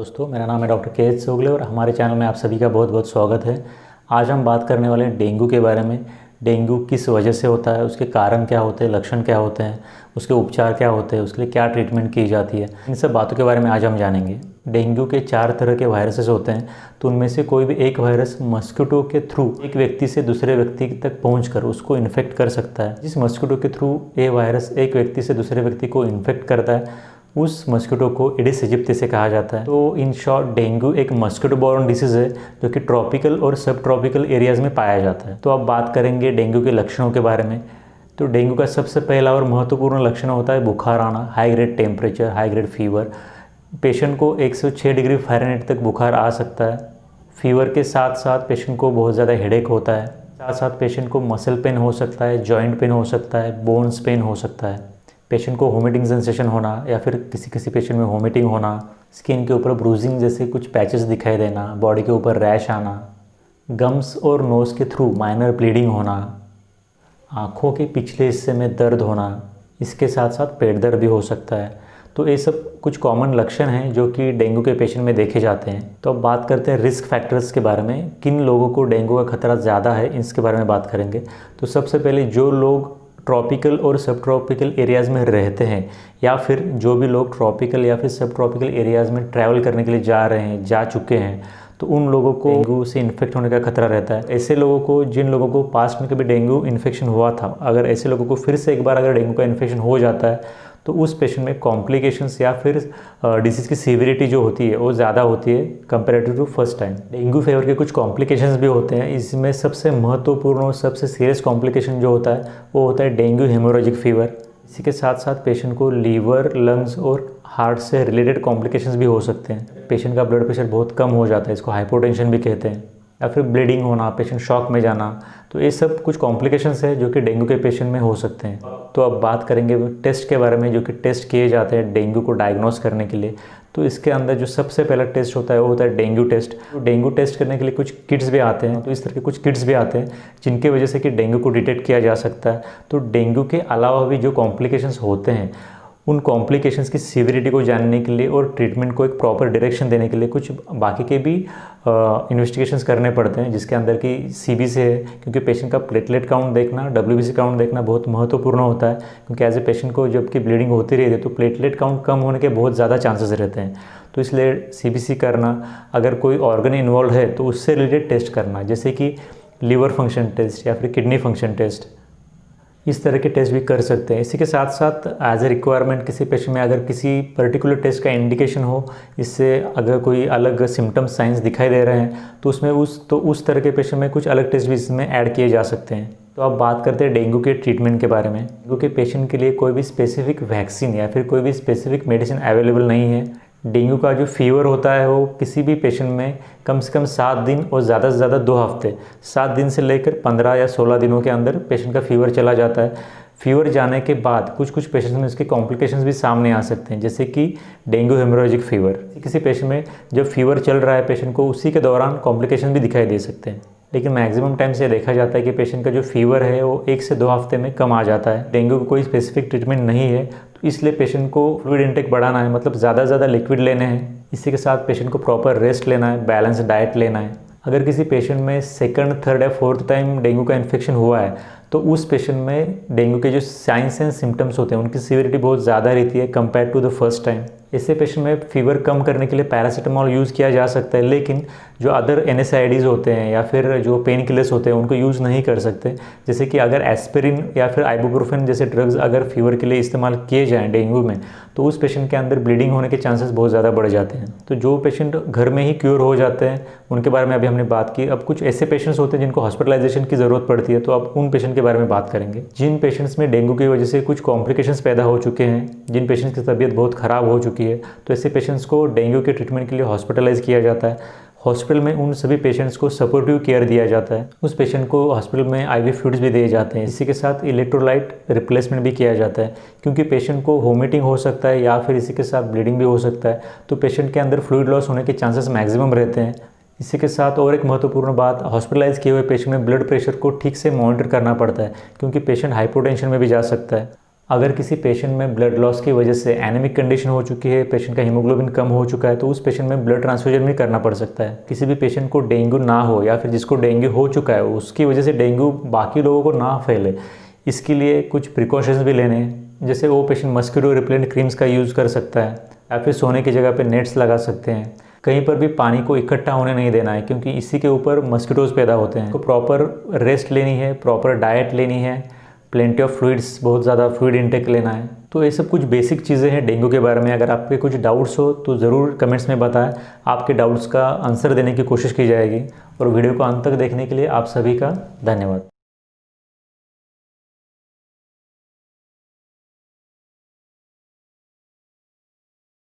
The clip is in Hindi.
दोस्तों, मेरा नाम है डॉक्टर के सोगले और हमारे चैनल में आप सभी का बहुत बहुत स्वागत है। आज हम बात करने वाले हैं डेंगू के बारे में। डेंगू किस वजह से होता है, उसके कारण क्या होते हैं, लक्षण क्या होते हैं, उसके उपचार क्या होते हैं, उसके लिए क्या ट्रीटमेंट की जाती है, इन सब बातों के बारे में आज हम जानेंगे। डेंगू के 4 तरह के वायरसेस होते हैं, तो उनमें से कोई भी एक वायरस मस्कीटो के थ्रू एक व्यक्ति से दूसरे व्यक्ति तक पहुंचकर उसको इन्फेक्ट कर सकता है। जिस मस्कीटो के थ्रू ये वायरस एक व्यक्ति से दूसरे व्यक्ति को इन्फेक्ट करता है उस मस्कीटो को एडिस इजिप्टी से कहा जाता है। तो इन शॉर्ट डेंगू एक मस्कीटो बॉर्न डिसीज़ है जो कि ट्रॉपिकल और सब ट्रॉपिकल एरियाज़ में पाया जाता है। तो अब बात करेंगे डेंगू के लक्षणों के बारे में। तो डेंगू का सबसे पहला और महत्वपूर्ण लक्षण होता है बुखार आना, high grade temperature, high grade fever. Patient को 106 डिग्री फ़ारेनहाइट तक बुखार आ सकता है। फीवर के साथ साथ पेशेंट को बहुत ज़्यादा हेडेक होता है। साथ साथ पेशेंट को मसल पेन हो सकता है, जॉइंट पेन हो सकता है, बोन्स पेन हो सकता है। पेशेंट को वोमिटिंग सेंसेशन होना या फिर किसी पेशेंट में वोमिटिंग होना, स्किन के ऊपर ब्रूजिंग जैसे कुछ पैचेस दिखाई देना, बॉडी के ऊपर रैश आना, गम्स और नोज़ के थ्रू माइनर ब्लीडिंग होना, आँखों के पिछले हिस्से में दर्द होना, इसके साथ साथ पेट दर्द भी हो सकता है। तो ये सब कुछ कॉमन लक्षण हैं जो कि डेंगू के पेशेंट में देखे जाते हैं। तो अब बात करते हैं रिस्क फैक्टर्स के बारे में, किन लोगों को डेंगू का खतरा ज़्यादा है इसके बारे में बात करेंगे। तो सबसे पहले जो लोग ट्रॉपिकल और सब ट्रॉपिकल एरियाज़ में रहते हैं या फिर जो भी लोग ट्रॉपिकल या फिर सब ट्रॉपिकल एरियाज़ में ट्रैवल करने के लिए जा रहे हैं, जा चुके हैं, तो उन लोगों को डेंगू से इन्फेक्ट होने का खतरा रहता है। ऐसे लोगों को, जिन लोगों को पास्ट में कभी डेंगू इन्फेक्शन हुआ था, अगर ऐसे लोगों को फिर से एक बार अगर डेंगू का इन्फेक्शन हो जाता है तो उस पेशेंट में कॉम्प्लिकेशंस या फिर डिसीज़ की सीवियरिटी जो होती है वो ज़्यादा होती है comparative to first time. Dengue fever के कुछ कॉम्प्लिकेशंस भी होते हैं। इसमें सबसे महत्वपूर्ण और सबसे सीरियस कॉम्प्लिकेशन जो होता है वो होता है डेंगू हेमोरेजिक फीवर। इसी के साथ साथ पेशेंट को लीवर, लंग्स और हार्ट से रिलेटेड कॉम्प्लिकेशंस भी हो सकते हैं। पेशेंट का ब्लड प्रेशर बहुत कम हो जाता है, इसको हाइपोटेंशन भी कहते हैं, या फिर ब्लीडिंग होना, पेशेंट शॉक में जाना। तो ये सब कुछ कॉम्प्लिकेशंस है जो कि डेंगू के पेशेंट में हो सकते हैं। तो अब बात करेंगे टेस्ट के बारे में जो कि टेस्ट किए जाते हैं डेंगू को डायग्नोस करने के लिए। तो इसके अंदर जो सबसे पहला टेस्ट होता है वो होता है डेंगू टेस्ट। तो डेंगू टेस्ट करने के लिए कुछ किट्स भी आते हैं, तो इस तरह के कुछ किट्स भी आते हैं जिनकी वजह से कि डेंगू को डिटेक्ट किया जा सकता है। तो डेंगू के अलावा भी जो कॉम्प्लिकेशंस होते हैं उन कॉम्प्लिकेशंस की सीवियरिटी को जानने के लिए और ट्रीटमेंट को एक प्रॉपर डायरेक्शन देने के लिए कुछ बाकी के भी इन्वेस्टिगेशंस करने पड़ते हैं, जिसके अंदर की सीबीसी है, क्योंकि पेशेंट का प्लेटलेट काउंट देखना, डब्ल्यूबीसी काउंट देखना बहुत महत्वपूर्ण होता है। क्योंकि एज ए पेशेंट को जबकि ब्लीडिंग होती रहती है तो प्लेटलेट काउंट कम होने के बहुत ज़्यादा चांसेस रहते हैं। तो इसलिए सीबीसी करना, अगर कोई ऑर्गन इन्वॉल्व है तो उससे रिलेटेड टेस्ट करना, जैसे कि लीवर फंक्शन टेस्ट या फिर किडनी फंक्शन टेस्ट, इस तरह के टेस्ट भी कर सकते हैं। इसी के साथ साथ एज ए रिक्वायरमेंट किसी पेशेंट में अगर किसी पर्टिकुलर टेस्ट का इंडिकेशन हो, इससे अगर कोई अलग सिम्टम्स साइंस दिखाई दे रहे हैं तो उसमें उस तरह के पेशेंट में कुछ अलग टेस्ट भी इसमें ऐड किए जा सकते हैं। तो अब बात करते हैं डेंगू के ट्रीटमेंट के बारे में। डेंगू के पेशेंट के लिए कोई भी स्पेसिफिक वैक्सीन या फिर कोई भी स्पेसिफिक मेडिसिन अवेलेबल नहीं है। डेंगू का जो फीवर होता है वो किसी भी पेशेंट में कम से कम 7 दिन और ज़्यादा से ज़्यादा 2 हफ्ते, 7 दिन से लेकर 15 या 16 दिनों के अंदर पेशेंट का फीवर चला जाता है। फीवर जाने के बाद कुछ पेशेंट्स में इसके कॉम्प्लिकेशंस भी सामने आ सकते हैं, जैसे कि डेंगू हेमोरेजिक फीवर। किसी पेशेंट में जब फीवर चल रहा है पेशेंट को, उसी के दौरान कॉम्प्लिकेशन भी दिखाई दे सकते हैं। लेकिन मैक्सिमम टाइम से देखा जाता है कि पेशेंट का जो फीवर है वो 1 से 2 हफ्ते में कम आ जाता है। डेंगू को कोई स्पेसिफिक ट्रीटमेंट नहीं है, तो इसलिए पेशेंट को फ्लूइड इंटेक बढ़ाना है, मतलब ज़्यादा से ज़्यादा लिक्विड लेने हैं। इसी के साथ पेशेंट को प्रॉपर रेस्ट लेना है, बैलेंस डाइट लेना है। अगर किसी पेशेंट में 2nd, 3rd या 4th टाइम डेंगू का इन्फेक्शन हुआ है तो उस पेशेंट में डेंगू के जो साइंस एंड सिम्टम्स होते हैं उनकी सीवियरिटी बहुत ज़्यादा रहती है compare to the first time. ऐसे पेशेंट में फीवर कम करने के लिए पैरासीटामोल यूज़ किया जा सकता है, लेकिन जो अदर NSAIDs होते हैं या फिर जो पेन किलर्स होते हैं उनको यूज़ नहीं कर सकते। जैसे कि अगर एस्पिरिन या फिर आइबुप्रोफेन जैसे ड्रग्स अगर फीवर के लिए इस्तेमाल किए जाएँ डेंगू में, तो उस पेशेंट के अंदर ब्लीडिंग होने के चांसेस बहुत ज़्यादा बढ़ जाते हैं। तो जो पेशेंट घर में ही क्योर हो जाते हैं उनके बारे में अभी हमने बात की। अब कुछ ऐसे पेशेंट्स होते हैं जिनको हॉस्पिटलाइजेशन की ज़रूरत पड़ती है, तो अब उन पेशेंट के बारे में बात करेंगे। जिन पेशेंट्स में डेंगू की वजह से कुछ कॉम्प्लिकेशंस पैदा हो चुके हैं, जिन पेशेंट्स की तबीयत बहुत ख़राब हो चुकी है, तो ऐसे पेशेंट्स को डेंगू के ट्रीटमेंट के लिए हॉस्पिटलाइज किया जाता है। हॉस्पिटल में उन सभी पेशेंट्स को सपोर्टिव केयर दिया जाता है। उस पेशेंट को हॉस्पिटल में IV फ्लूइड्स भी दिए जाते हैं। इसी के साथ इलेक्ट्रोलाइट रिप्लेसमेंट भी किया जाता है, क्योंकि पेशेंट को वोमिटिंग हो सकता है या फिर इसी के साथ ब्लीडिंग भी हो सकता है, तो पेशेंट के अंदर फ्लूइड लॉस होने के चांसेस मैक्सिमम रहते हैं। इसी के साथ और एक महत्वपूर्ण बात, हॉस्पिटलाइज किए हुए पेशेंट में ब्लड प्रेशर को ठीक से मॉनिटर करना पड़ता है, क्योंकि पेशेंट हाइपोटेंशन में भी जा सकता है। अगर किसी पेशेंट में ब्लड लॉस की वजह से एनीमिक कंडीशन हो चुकी है, पेशेंट का हीमोग्लोबिन कम हो चुका है, तो उस पेशेंट में ब्लड ट्रांसफ्यूजन भी करना पड़ सकता है। किसी भी पेशेंट को डेंगू ना हो या फिर जिसको डेंगू हो चुका है उसकी वजह से डेंगू बाकी लोगों को ना फैले, इसके लिए कुछ प्रिकॉशंस भी लेने हैं। जैसे वो पेशेंट मस्किटो रिपेलेंट क्रीम्स का यूज़ कर सकता है या फिर सोने की जगह पे नेट्स लगा सकते हैं। कहीं पर भी पानी को इकट्ठा होने नहीं देना है, क्योंकि इसी के ऊपर मस्किटोज़ पैदा होते हैं। तो प्रॉपर रेस्ट लेनी है, प्रॉपर डाइट लेनी है, प्लेंटी ऑफ फ्लूइड्स, बहुत ज़्यादा फ्लूइड इंटेक लेना है। तो ये सब कुछ बेसिक चीज़ें हैं डेंगू के बारे में। अगर आपके कुछ डाउट्स हो तो ज़रूर कमेंट्स में बताएं, आपके डाउट्स का आंसर देने की कोशिश की जाएगी। और वीडियो को अंत तक देखने के लिए आप सभी का धन्यवाद।